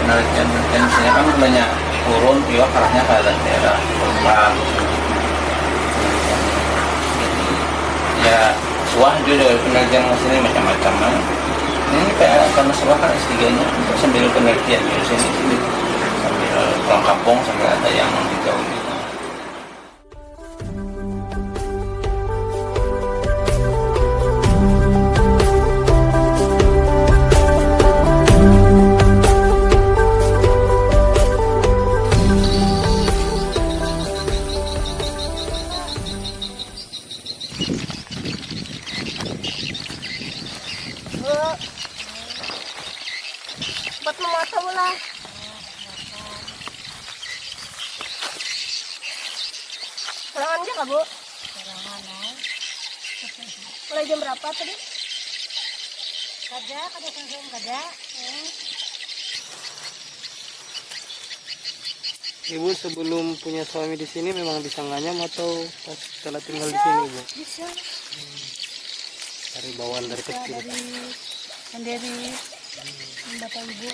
penelitian di sini kan banyak turun piwak arahnya ke daerah Rembang. Ya suah juga dari penelitian di sini macam-macam. Ini kayak karena suah kan S3-nya sambil penelitian di sini sambil pulang kampung sambil ada yang jauh. Buat memotong lah. Serangan aja kak Bu? Serangan lah. Mulai jam berapa tadi? Kada selesai kada. Ibu sebelum punya suami di sini memang bisa nganyam atau pas setelah tinggal di sini, Bu? Bisa. Dari bawaan dari kecil. Dari sendiri. Bapak Ibu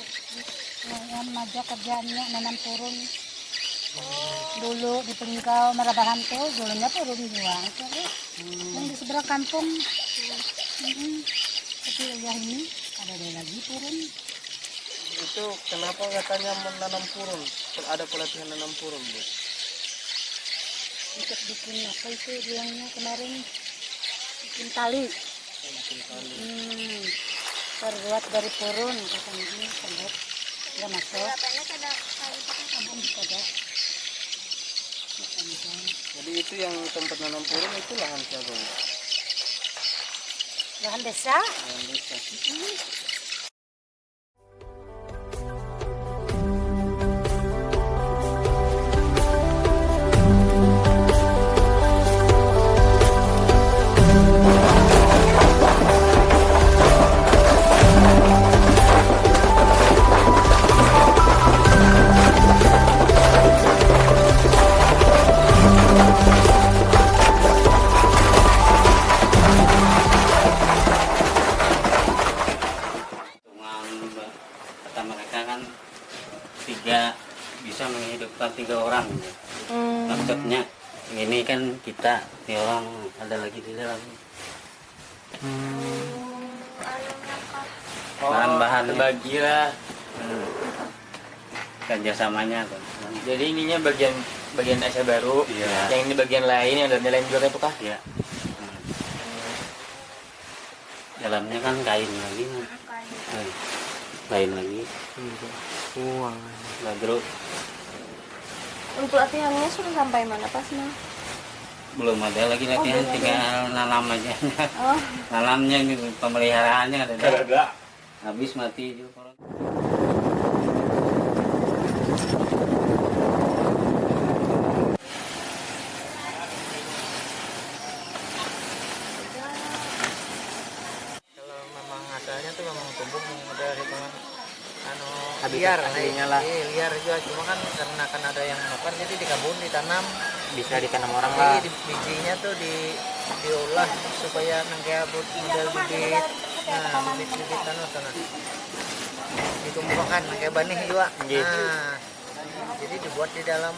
yang aja kerjaannya nanam turun. Dulu di Pelingkau Merabahan tuh dulunya turun jual terus. Yang di seberang kampung. Tapi yang ini ada lagi turun. Itu kenapa katanya menanam purun? Ada pelatihan nanam purun, Bu? Untuk bikin apa itu bilangnya kemarin, bikin tali. Bikin tali. Terbuat dari purun katanya ini sempet nggak masuk. Jadi itu yang tempat nanam purun itu lahan siapa, Bu? Lahan desa. Lahan desa. Kata mereka kan 3 bisa menghidupkan 3 orang. Maksudnya ini kan kita 3 orang, ada lagi di dalam. Bahan-bahan Terbagi lah. Kerjasamanya kan. Jadi ininya bagian Asia baru, Iya. yang ini bagian lain yang dalamnya lain juga itu kah? Ya. Dalamnya kan kain lagi. Kain lagi. Uang. Ladro Untuk latihannya sudah sampai mana pas mah? belum ada lagi latihan, tinggal nanam aja. Oh. Nanamnya gitu, pemeliharaannya ada. Habis mati juga. Kalau memang asalnya tuh memang tumbuh ada hitungan Liar lah. liar juga, cuma kan karena kan ada yang makan jadi di kebun ditanam, Bisa ditanam orang jadi lah. bijinya tuh diolah supaya nangkep model bibit, bibit tanah ditumbuhkan kayak benih juga. Nah, jadi dibuat di dalam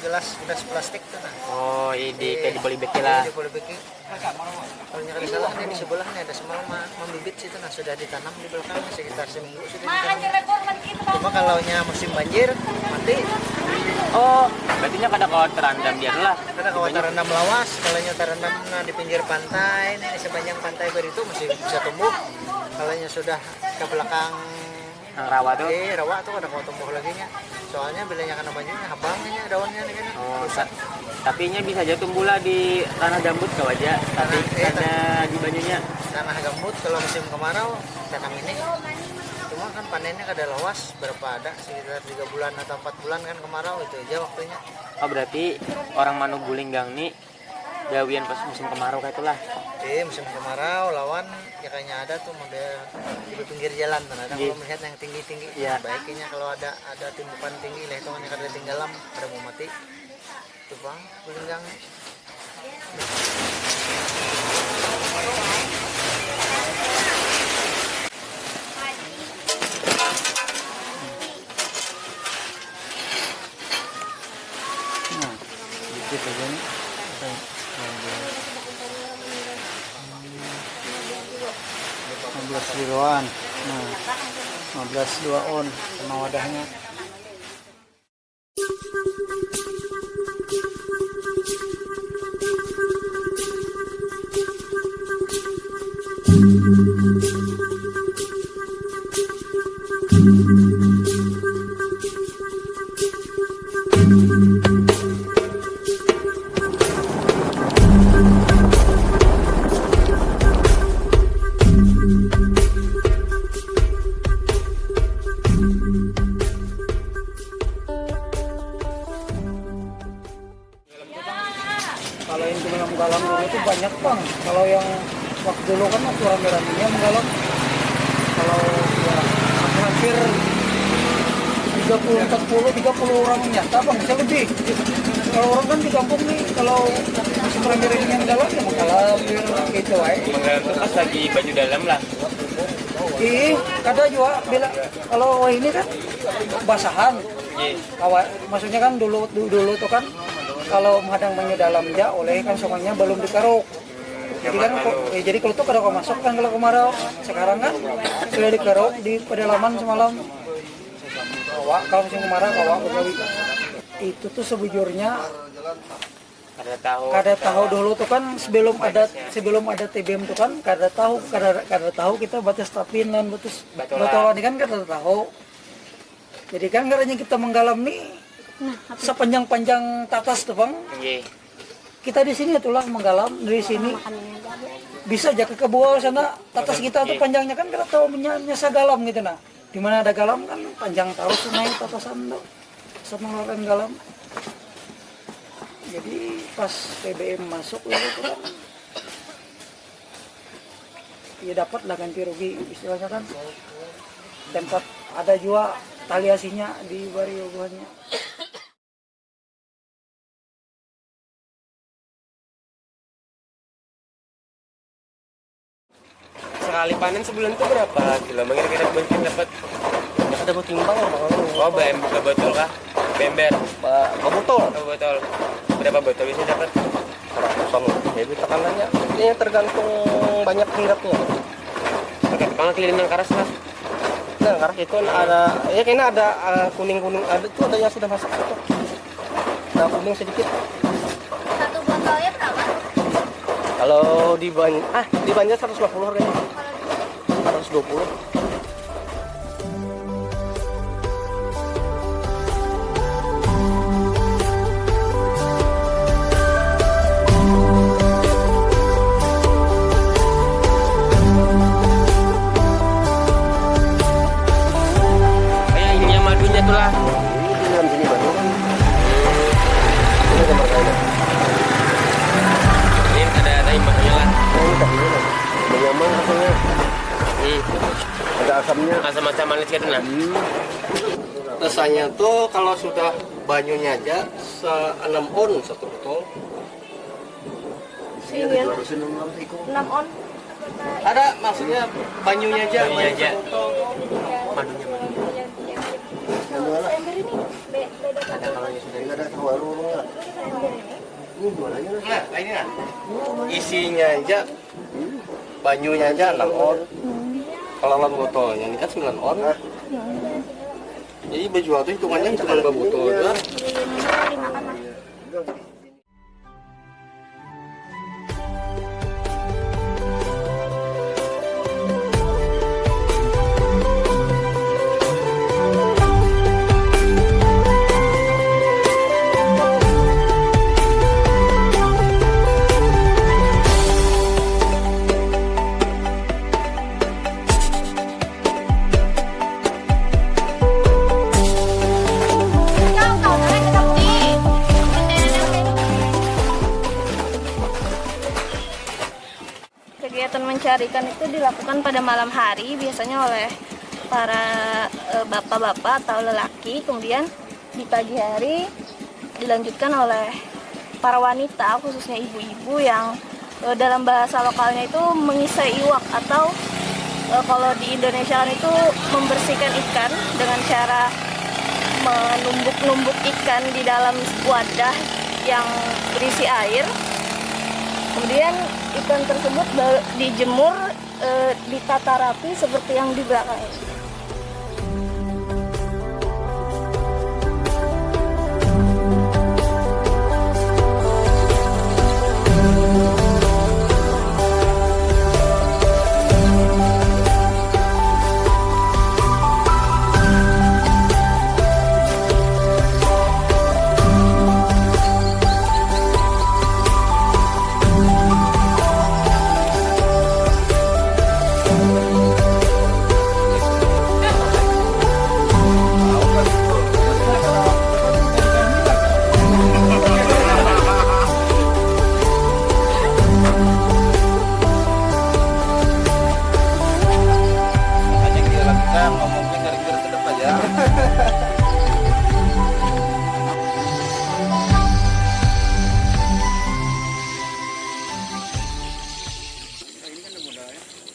gelas plastik tuh nah. Oh, ini kayak dibeli beki Lah. lah. Di polybag. Kalau nyari salah di sebelahnya ada semalam membibit situ nah sudah ditanam di belakangnya sekitar seminggu sudah ditanam. Cuma kalau musim banjir mati. Oh, berarti kada kau terendam biar lah. Karena kalau terendam lawas, kalau terendam di pinggir pantai, ini sepanjang pantai beritu masih bisa tumbuh. Kalau sudah ke belakang Rawa tuh. rawa tuh ada kau tumbuh lagi nya. Soalnya bilanya kena banjirnya habangnya daunnya nih kan. Oh, Rusak. tapi nya bisa aja tumbuh lah di tanah gambut kau aja. Tapi ada di banyunya. Tanah gambut kalau musim kemarau tanam ini. Cuma kan panennya kada lawas, berapa ada sekitar 3 bulan atau 4 bulan kan kemarau itu aja waktunya. Oh, berarti orang Manu Gulinggang nih gawian pas musim kemarau kayak itulah. Musim kemarau lawan ya kayaknya ada tuh model di pinggir jalan ada kalau melihat yang tinggi-tinggi. Ya. Baiknya kalau ada tumbukan tinggi lah itu kan kada tinggalam pada mau mati. Itu Bang, Gulinggang. 15 kiloan. Nah, 15 2 on sama wadahnya. Kalau yang cuma menggalang dulu itu banyak bang. Kalau yang waktu dulu kan waktu rame-ramenya menggalang. Kalau ya hampir 30, 40, 30 orang nyata bang, bisa lebih. Kalau orang kan di kampung nih, kalau musim rame-ramenya menggalang ya menggalang gitu aja. Menggalang itu pas lagi baju dalam lah. Kada juga bila kalau ini kan basahan. Maksudnya kan dulu tuh kan kalau menghadang banyu dalam aja oleh kan semuanya belum dikeruk. Jadi kan jadi kalau tuh kada kau masuk kan kalau kemarau. Sekarang kan sudah dikeruk di pedalaman semalam. Kalau musim kemarau kawak begawi. Itu tuh sebujurnya kada tahu dulu tuh kan sebelum ada TBM tuh kan kada tahu kita batas tapin dan batas batolan kan kada tahu. Jadi kan karena kita menggalam nih sepanjang tatas tuh bang. Kita di sini itulah menggalam dari sini bisa aja ke bawah sana tatas kita tuh panjangnya kan kada tahu menyasa galam gitu nah. Di mana ada galam kan panjang tahu sungai tatasan tuh saat mengeluarkan galam. Jadi pas TBM masuk lalu itu kan ya dapat lah ganti rugi istilahnya kan. Tempat ada juga tali asinya di wario buahnya. Sekali panen sebulan itu berapa kilo? Kira-kira mungkin dapat Ada buat timbang ya bang. oh botol kah? Bember, Botol. botol. Berapa botol bisa dapat? Ratusan lebih tekanannya. Ini tergantung banyak hinggapnya. Oke, kalau keliling keras lah. Nah, karena itu ada ya kayaknya ada kuning-kuning ada tuh ada yang sudah masuk itu. Nah, kuning sedikit. Satu botolnya berapa? Kalau di Banjar 150 harganya. 120. Kayak ininya madunya tuh lah. Ini dalam sini baru. Ini gambar kayaknya. Ini ada imbangnya lah. Ini tahunya lah. Nyaman rasanya. Ada asamnya. Asam-asam manis gitu nah. Rasanya tuh kalau sudah banyunya aja 6 on satu botol. Ini 6 on. Ada maksudnya banyunya aja. Banyunya aja. Madunya. Ember ini beda Ada kalau yang sudah ada warung-warungnya. Ini jualannya Nah, ini lah. isinya aja banyunya aja 6 on. Kalau dalam botolnya ini kan 9 on. Jadi baju itu hitungannya cuma botol aja. dimakan lah. Kegiatan mencari ikan itu dilakukan pada malam hari biasanya oleh para bapak-bapak atau lelaki, kemudian di pagi hari dilanjutkan oleh para wanita khususnya ibu-ibu yang dalam bahasa lokalnya itu mengisai iwak atau kalau di Indonesia itu membersihkan ikan dengan cara menumbuk-numbuk ikan di dalam wadah yang berisi air. Kemudian ikan tersebut dijemur ditata rapi seperti yang di belakang ini. Makanya kita ngomongnya gara-gara sedap aja.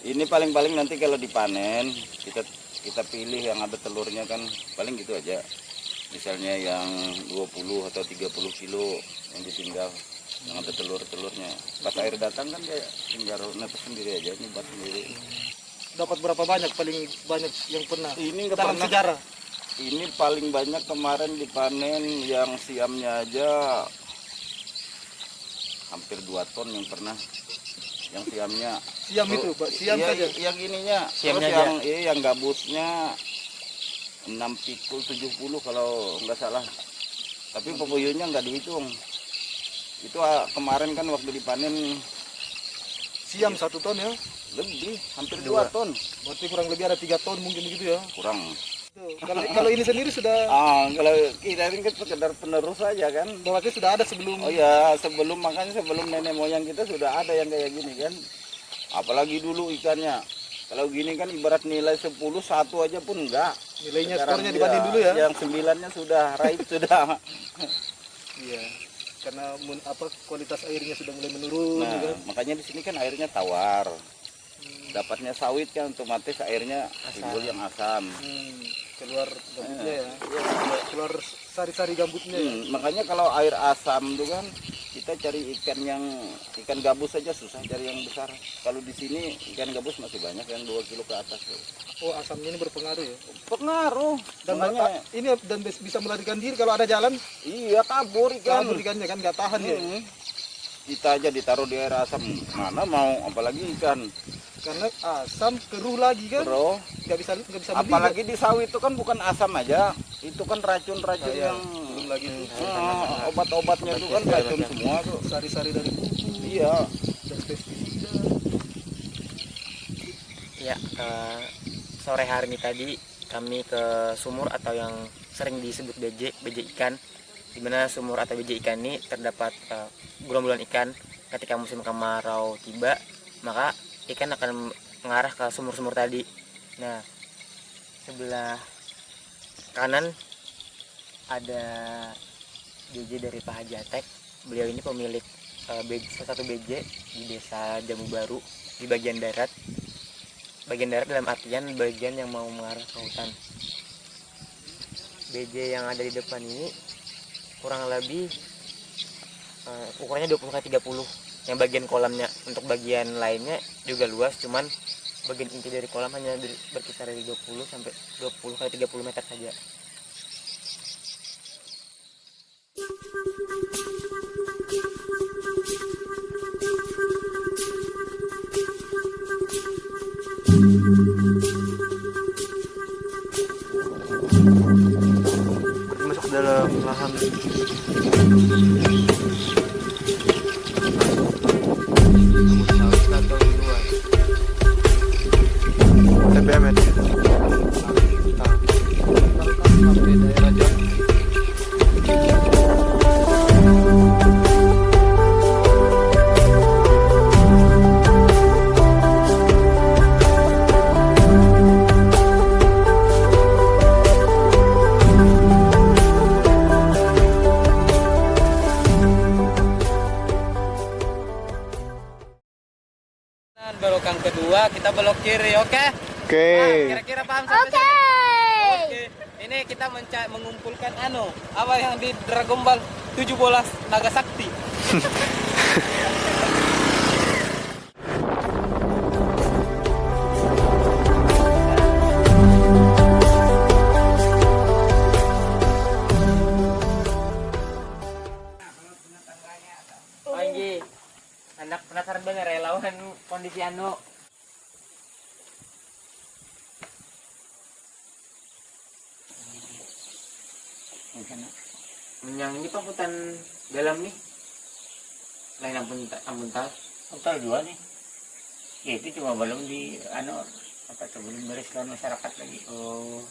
Ini paling-paling nanti kalau dipanen kita pilih yang ada telurnya kan paling gitu aja. Misalnya yang 20 atau 30 kilo yang ditinggal yang ada telur-telurnya. Pas air datang kan dia tinggal netes sendiri aja, nyebar sendiri. Dapat berapa banyak paling banyak yang pernah Ini nggak dalam pernah. sejarah? Ini paling banyak kemarin dipanen yang siamnya aja hampir 2 ton yang pernah. Yang siamnya. Siam itu, Pak, siam iya, saja. Yang ininya, Siamnya terus yang gabusnya 6 pikul 70 kalau nggak salah. Tapi pepuyuhnya nggak dihitung. Itu kemarin kan waktu dipanen Siam 1 ton ya. lebih, hampir 2 ton. Berarti kurang lebih ada 3 ton mungkin begitu ya. Kurang. Tuh, kalau ini sendiri sudah Kalau kita ini kan sekedar penerus saja kan. berarti sudah ada sebelum. Oh ya, sebelum nenek moyang kita sudah ada yang kayak gini kan. Apalagi dulu ikannya. Kalau gini kan ibarat nilai 10, 1 aja pun enggak. Nilainya Sekarang skornya dibanding dulu ya. Yang 9-nya sudah raib sudah. Iya. Karena kualitas airnya sudah mulai menurun Nah, kan. makanya di sini kan airnya tawar. Dapatnya sawit kan otomatis airnya timbul yang asam. Keluar gambutnya ya. Keluar sari-sari gambutnya ya. Makanya kalau air asam tuh kan kita cari ikan gabus saja susah cari yang besar. Kalau di sini ikan gabus masih banyak yang 2 kilo ke atas. Oh, asamnya ini berpengaruh ya. Pengaruh. Dan Makanya, ini dan bisa melarikan diri kalau ada jalan. iya kabur ikan. Kabur ikannya kan nggak tahan ya. Kita aja ditaruh di air asam, mana mau apalagi ikan. Karena asam keruh lagi kan. Bro, Nggak bisa apalagi di sawit itu kan bukan asam aja, itu kan racun-racun yang belum lagi obat-obatnya itu kan racun semua tuh. sari-sari dari kuku Iya. dan pestisida. Ya, sore hari ini tadi kami ke sumur atau yang sering disebut BJ ikan, di mana sumur atau BJ ikan ini terdapat gerombolan ikan. Ketika musim kemarau tiba, maka ikan akan mengarah ke sumur-sumur tadi. Nah, sebelah kanan ada BJ dari Pak Haji Atek. Beliau ini pemilik salah satu BJ di desa Jambu Baru di bagian darat. Bagian darat dalam artian bagian yang mau mengarah ke hutan. BJ yang ada di depan ini kurang lebih ukurannya 20x30 yang bagian kolamnya. Untuk bagian lainnya juga luas, cuman bagian inti dari kolam hanya berkisar dari 20 sampai 20x30 meter saja. Masuk ke dalam lahan. TBM ya. Sampai daerah Jambi. Belokan kedua kita belok kiri, oke? Oke. Nah, kira-kira paham sampai Oke. sini? Oke. Ini kita mengumpulkan apa yang di Dragon Ball 17 Naga Sakti. Bencana. Yang ini Pak hutan dalam nih. Lain ampun tal. Total 2 nih. Ya itu cuma belum di apa tuh belum beres lawan masyarakat lagi. Oh,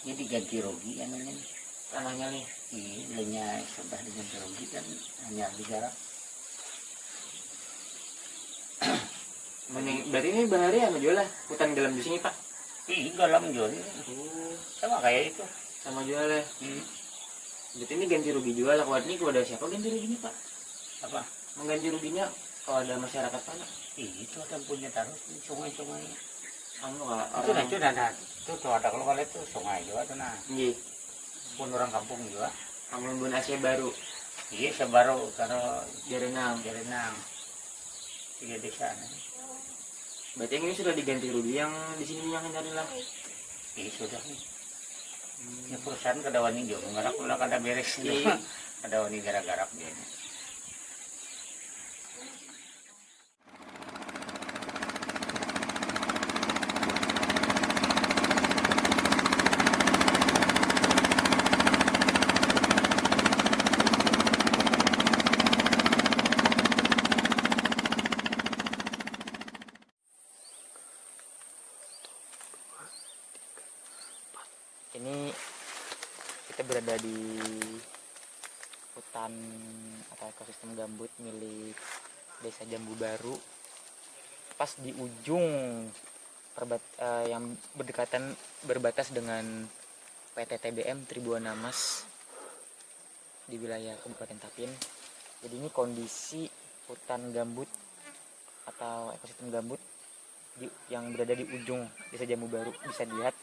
Jadi ganti rugi anunya nih. tanahnya nih. Iya, bilangnya sudah diganti rugi kan hanya digarap. Berarti ini bahari anu jual lah hutan dalam di sini Pak. Iya, dalam jual Oh, sama kayak itu. sama jual ya. Hmm. Berarti ini ganti rugi jual lah. Kalau ini kepada siapa ganti ruginya Pak? Apa? Mengganti ruginya kalau ada masyarakat sana. Itu ada punya taruh di sungai-sungai. Anu Pak, Itu nah itu ada itu tuh ada kalau itu sungai juga tuh nah. Iya, Pun orang kampung juga. Amun Bun Asia baru Iya sebaru taruh Jarenang. Jarenang 3 desa. Berarti yang ini sudah diganti rugi yang di sini yang cari lah. Iya sudah nih. Ya perusahaan kadawani juga ngarap ulah kada beres Iya. nih. Kadawani gara-garap dia. Ini kita berada di hutan atau ekosistem gambut milik Desa Jambu Baru, pas di ujung yang berbatas dengan PT TBM Tribuana Mas di wilayah Kabupaten Tapin. Jadi ini kondisi hutan gambut atau ekosistem gambut yang berada di ujung Desa Jambu Baru. Bisa dilihat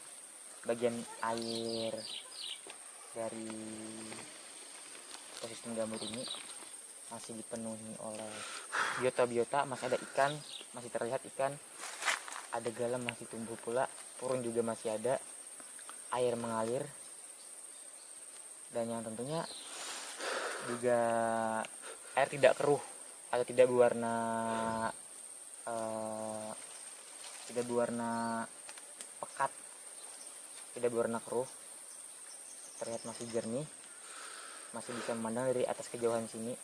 bagian air dari ekosistem gambut ini masih dipenuhi oleh biota-biota, masih ada ikan, masih terlihat ikan, ada galam masih tumbuh pula, turun juga masih ada, air mengalir, dan yang tentunya juga air tidak keruh atau tidak berwarna pekat, tidak berwarna keruh, terlihat masih jernih, masih bisa memandang dari atas kejauhan sini.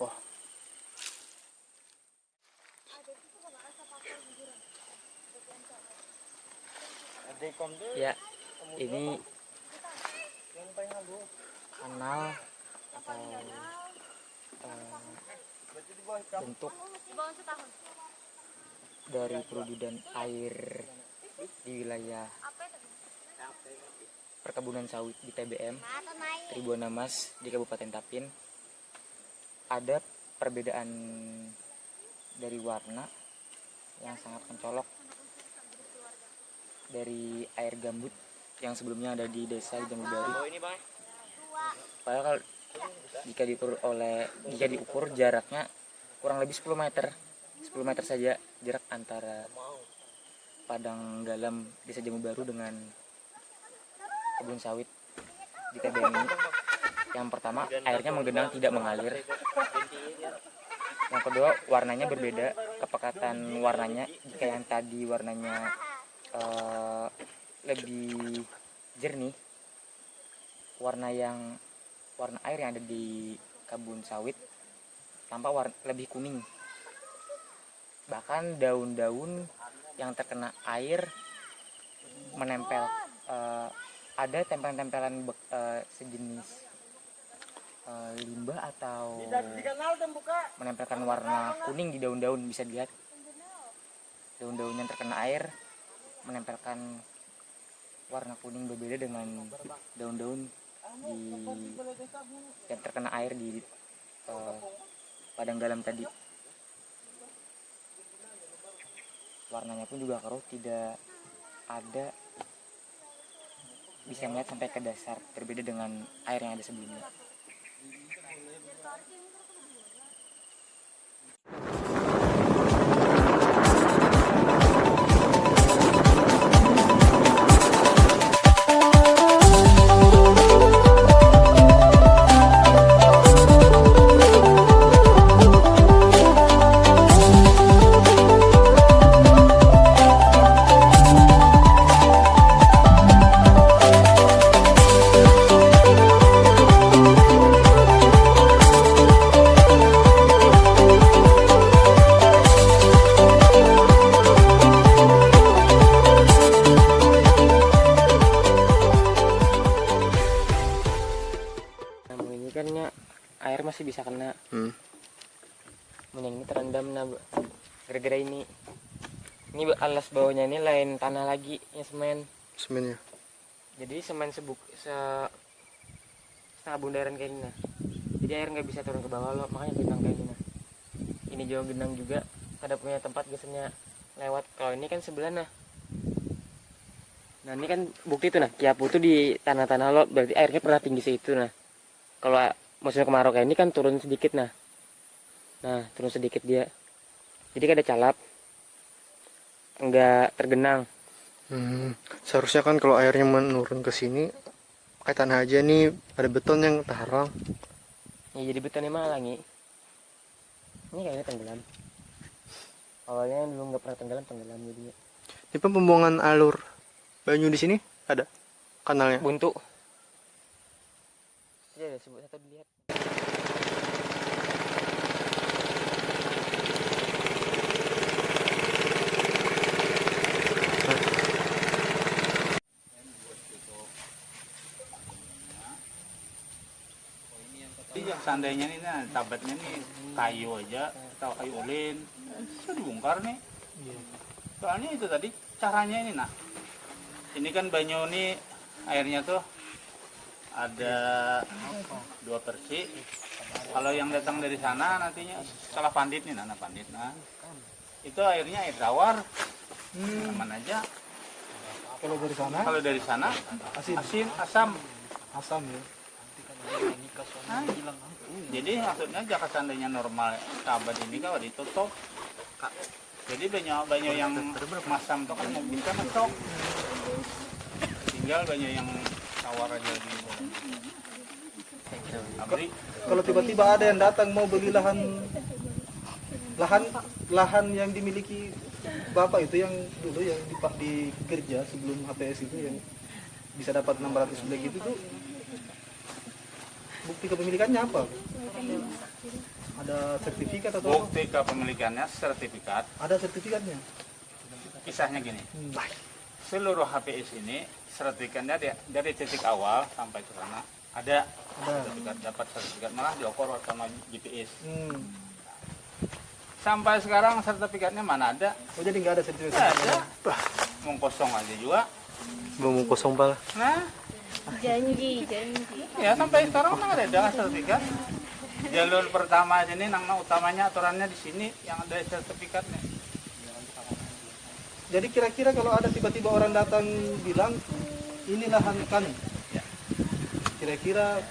Wah, ya ini kanal atau bentuk dari perebudan air di wilayah perkebunan sawit di TBM Tribuana Mas di Kabupaten Tapin. Ada perbedaan dari warna yang sangat mencolok dari air gambut yang sebelumnya ada di desa Jambu Baru. Padahal jika diukur jaraknya kurang lebih 10 meter saja jarak antara padang galam desa Jambu Baru dengan kebun sawit di TBM ini. Yang pertama, airnya menggenang tidak mengalir. Yang kedua, warnanya berbeda, kepekatan warnanya. Jika yang tadi warnanya lebih jernih, warna air yang ada di kebun sawit tampak lebih kuning. Bahkan daun-daun yang terkena air menempel, ada tempelan-tempelan sejenis limbah atau menempelkan warna kuning di daun-daun. Bisa dilihat daun-daun yang terkena air menempelkan warna kuning berbeda dengan daun-daun yang terkena air di padang galam tadi. Warnanya pun juga keruh, tidak ada, bisa melihat sampai ke dasar, berbeda dengan air yang ada sebelumnya. Ini alas bawahnya ini lain tanah lagi, yang semen. Semennya. Jadi semen setengah bundaran kayak ini nah. Jadi air nggak bisa turun ke bawah loh, makanya genang kayak gini nah. Ini jauh genang juga, ada punya tempat biasanya lewat. Kalau ini kan sebelah nah. Nah ini kan bukti tuh nah, Kiapu tuh di tanah-tanah lo, berarti airnya pernah tinggi segitu nah. Kalau musim kemarau kayak ini kan turun sedikit nah. Nah turun sedikit dia. Jadi ada calap, nggak tergenang. Seharusnya kan kalau airnya menurun ke sini pakai tanah aja nih, ada beton yang terhalang. Ya jadi betonnya malangi. Ini kayaknya tenggelam. Awalnya dulu nggak pernah tenggelam jadinya. Ini pembuangan alur banyu di sini ada kanalnya. Buntu. Ya sebut satu dilihat. Jadi yang seandainya nih, nah, tabatnya nih kayu aja atau kayu ulin, bisa dibongkar nih. Soalnya itu tadi caranya ini nah. Ini kan banyu nih airnya tuh ada 2 persi. Kalau yang datang dari sana nantinya salah pandit nih, Nana pandit. Nah, itu airnya air tawar, aman aja. Kalau dari sana asin, asam ya. Nah, jadi maksudnya jika seandainya normal tabat ini kalau ditutup, jadi banyak yang masam itu kan bisa masuk, tinggal banyak yang tawar aja di abri. Kalau tiba-tiba ada yang datang mau beli lahan yang dimiliki Bapak itu yang dulu yang di kerja sebelum HPS itu yang bisa dapat 600 beli gitu tuh, bukti kepemilikannya apa? Ada sertifikat atau apa? Bukti kepemilikannya sertifikat. Ada sertifikatnya. Kisahnya gini, seluruh HPS ini sertifikatnya dari titik awal sampai ke sana ada sertifikat, dapat sertifikat, malah diokor sama GPS. Sampai sekarang sertifikatnya mana ada? Oh jadi nggak ada sertifikat? Nggak ada. Mau kosong aja juga. Mau kosong pala. Nah, Janji. ya sampai sekarang nggak ada sertifikat. Jalur pertama ini nang utamanya aturannya di sini yang ada sertifikatnya. Jadi kira-kira kalau ada tiba-tiba orang datang bilang ini lahan kami, kira-kira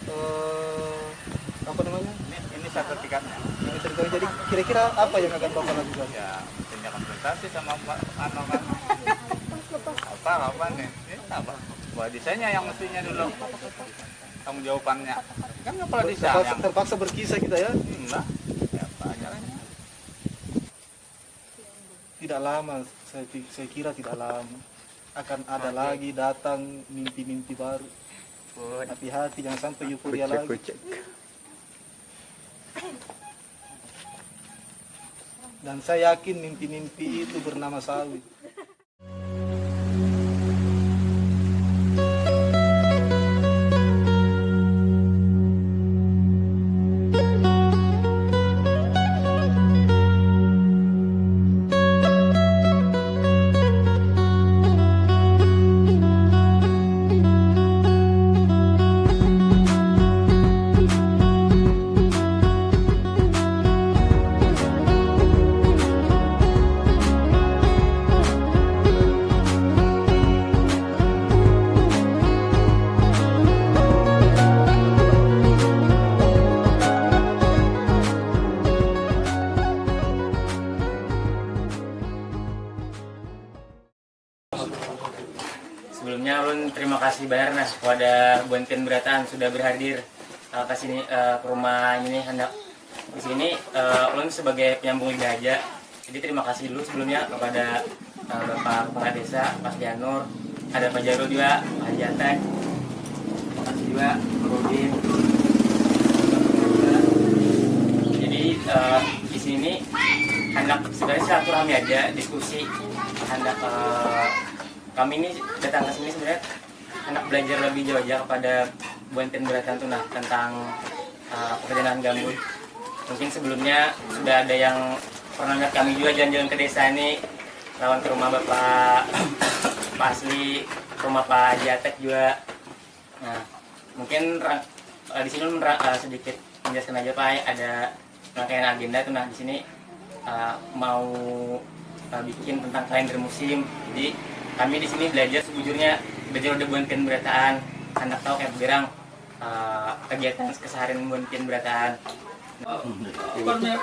apa namanya? Ini sertifikatnya. Ini sertifikat. Jadi kira-kira apa yang akan Bapak lakukan? Ya, tindak konsultasi sama anu kan. Apa nih? Ini apa? Buat desainnya yang mestinya dulu. Tanggung jawabannya. Kan kepala desa yang Terpaksa berkisah kita ya. enggak. Ya, apa caranya? Tidak lama, saya kira tidak lama akan ada lagi datang mimpi-mimpi baru. Hati-hati jangan sampai euforia lagi. Dan saya yakin mimpi-mimpi itu bernama sawit. Sebelumnya ulun terima kasih banyak nah kepada Buanten Beratan sudah berhadir ke sini ke rumah ini hendak di sini ulun sebagai penyambung lidah aja. Jadi terima kasih dulu sebelumnya kepada Bapak Kepala Desa, Mas Janur, ada Pak Jarul juga, Pak Haji Atek. Terima kasih juga Pak Rodin. Jadi di sini hendak sebenarnya silaturahmi aja, diskusi hendak kami ini datang ke sini sebenarnya hendak belajar lebih jauh aja kepada Buanten Beratan Tunah tentang pekerjaan gambut. Mungkin sebelumnya sudah ada yang pernah lihat kami juga jalan-jalan ke desa ini, lawan ke rumah Bapak Pak Asli, rumah Pak Jatek juga. Nah, mungkin di sini sedikit menjelaskan aja Pak, ada rangkaian agenda tuh. Nah di sini mau bikin tentang kalender musim. Jadi kami di sini belajar udah buankan berataan, anak tahu kayak berang kegiatan keseharian buankan berataan.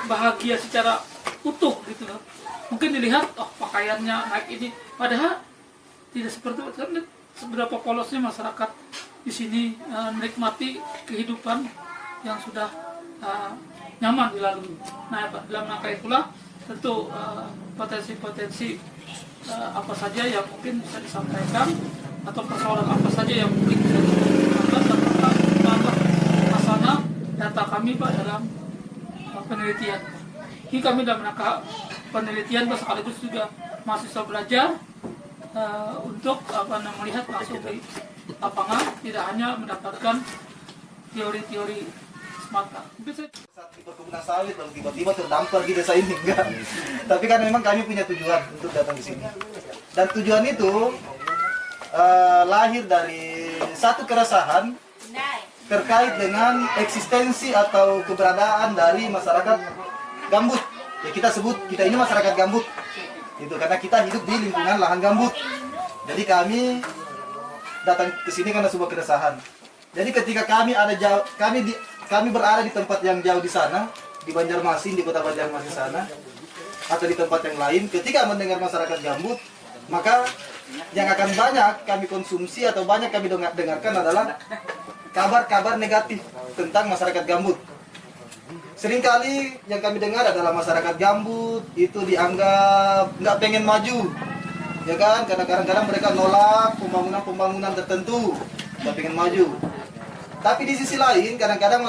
Bahagia secara utuh gitu loh. Mungkin dilihat pakaiannya naik ini, padahal tidak seperti itu. Seberapa polosnya masyarakat di sini menikmati kehidupan yang sudah nyaman dilalui. Nah, dalam rangka itulah tentu potensi-potensi apa saja yang mungkin bisa disampaikan atau persoalan apa saja yang mungkin bisa disampaikan tentang masalah data kami Pak dalam penelitian. Ini kami dalam rangka penelitian Pak, sekaligus juga mahasiswa belajar untuk melihat langsung di lapangan, tidak hanya mendapatkan teori-teori semata. Saat di perkebunan sawit lalu tiba-tiba terdampar di desa ini, enggak. Tapi kan memang kami punya tujuan untuk datang di sini. Dan tujuan itu lahir dari satu keresahan terkait dengan eksistensi atau keberadaan dari masyarakat gambut. Ya kita ini masyarakat gambut. Itu karena kita hidup di lingkungan lahan gambut. Jadi kami datang ke sini karena sebuah keresahan. Jadi ketika kami berada di tempat yang jauh di sana, di Banjarmasin, di kota Banjarmasin sana, atau di tempat yang lain, ketika mendengar masyarakat gambut, maka yang akan banyak kami konsumsi atau banyak kami dengarkan adalah kabar-kabar negatif tentang masyarakat gambut. Seringkali yang kami dengar adalah masyarakat gambut itu dianggap nggak pengen maju, ya kan? Karena kadang-kadang mereka nolak pembangunan tertentu, nggak pengen maju. Tapi di sisi lain, kadang-kadang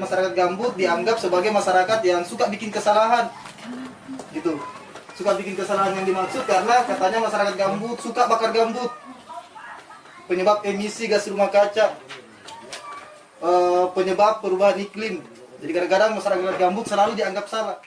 masyarakat gambut dianggap sebagai masyarakat yang suka bikin kesalahan, gitu. Suka bikin kesalahan yang dimaksud karena katanya masyarakat gambut suka bakar gambut, penyebab emisi gas rumah kaca, penyebab perubahan iklim. Jadi kadang-kadang masyarakat gambut selalu dianggap salah.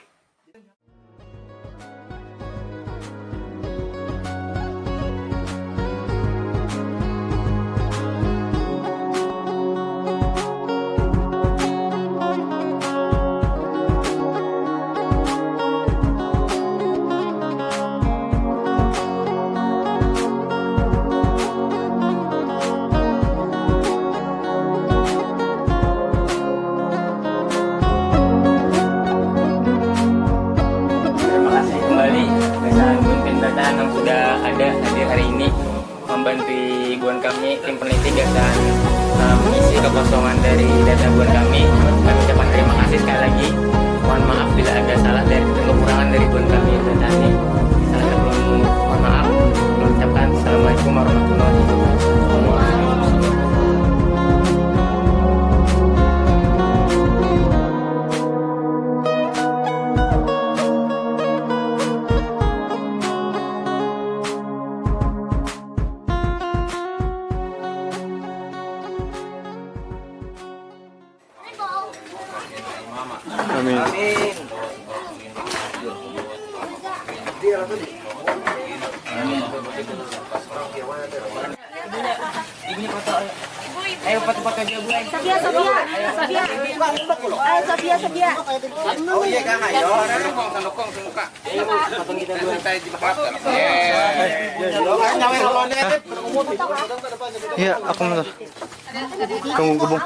Yang sudah ada hadir hari ini membantu buan kami, tim peneliti dan mengisi kekosongan dari data buan kami. Kami ucapkan terima kasih sekali lagi. Mohon maaf bila ada salah dan kekurangan dari buan kami data ini. Mohon maaf. Ucapkan assalamualaikum warahmatullahi wabarakatuh. Amin. Ayo foto-foto aja Bu. Sabia. Ayo Sabia. Oh iya Kang, ayo. Lokong semuka. Potong kita dulu. Iya, aku mau. Kamu gebung.